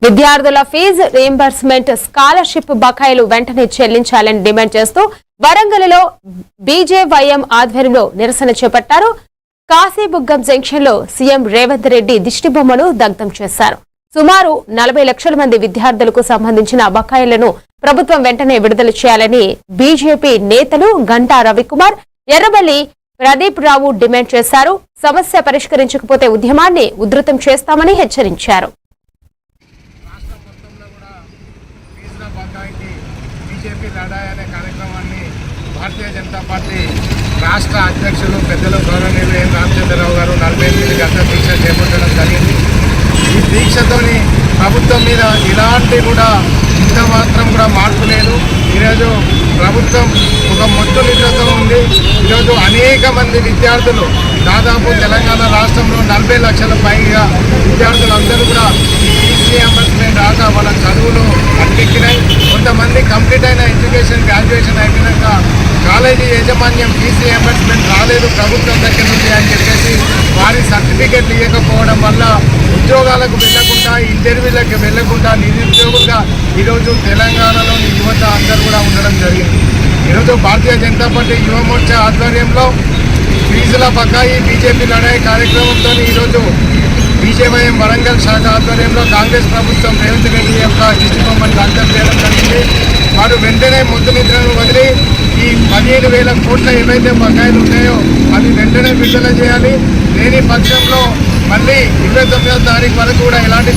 విద్యార్థుల fee reimbursement scholarship బకాయిలు వెంటనే చెల్లించాలని డిమాండ్ చేస్తూ వరంగల్లో బీజేవైఎం ఆధ్వర్యంలో నిరసన చేపట్టారు. కాశీబుగ్గం జంక్షన్ లో సీఎం రేవంత్ రెడ్డి దిష్టిబొమ్మను దగ్ధం చేశారు. సుమారు 40 లక్షల మంది విద్యార్థులకు సంబంధించిన బకాయిలను ప్రభుత్వం వెంటనే విడుదల చేయాలని బీజేపీ నేతలు గంటా రవికుమార్, ఎర్రబెల్లి ప్రదీప్ రావు డిమాండ్ చేశారు. సమస్య పరిష్కరించకపోతే ఉద్యమాన్ని ఉధృతం చేస్తామని హెచ్చరించారు. బీజేపీ లడాయి అనే కార్యక్రమాన్ని భారతీయ జనతా పార్టీ రాష్ట్ర అధ్యక్షులు పెద్దలు గౌరవనీయులు ఎన్ రామచంద్రరావు గారు 48 గంటల దీక్ష చేపట్టడం జరిగింది. ఈ దీక్షతోని ప్రభుత్వం మీద ఇలాంటి కూడా ఇంత మాత్రం కూడా మార్పు లేదు. ఈరోజు ప్రభుత్వం ఒక మొట్టు నిద్రతో ఉంది. ఈరోజు అనేక మంది విద్యార్థులు దాదాపు తెలంగాణ రాష్ట్రంలో 40 లక్షల పైగా విద్యార్థులందరూ కూడా ఫీజు రీయింబర్స్మెంట్ రాక వాళ్ళ చదువులు అట్టెక్కినాయి. కొంతమంది కంప్లీట్ అయిన ఎడ్యుకేషన్ గ్రాడ్యుయేషన్ అయిపోయినాక కాలేజీ యాజమాన్యం ఫీజు రీయింబర్స్మెంట్ రాలేదు ప్రభుత్వం దగ్గర నుంచి అని చెప్పేసి వారి సర్టిఫికెట్లు ఇవ్వకపోవడం వల్ల ఉద్యోగాలకు వెళ్లకుండా ఇంటర్వ్యూలకు వెళ్లకుండా నిరుద్యోగులుగా ఈరోజు తెలంగాణలోని యువత అందరూ కూడా ఉండడం జరిగింది. ఈరోజు భారతీయ జనతా పార్టీ యువ మోర్చా ఆధ్వర్యంలో ఫీజుల బకాయి బీజేపీ లడాయి కార్యక్రమంతో ఈరోజు బీజేవైఎం వరంగల్ శాఖ ఆధ్వర్యంలో కాంగ్రెస్ ప్రభుత్వం రేవంత్ రెడ్డి యొక్క దిష్టిబొమ్మను దగ్ధం చేయడం జరిగింది. వారు వెంటనే ముద్దు నిద్రను వదిలి ఈ 15,000 కోట్ల ఏవైతే బకాయిలు ఉన్నాయో అవి వెంటనే విడుదల చేయాలి. లేని పక్షంలో మళ్ళీ 29వ తారీఖు వరకు కూడా ఎలాంటి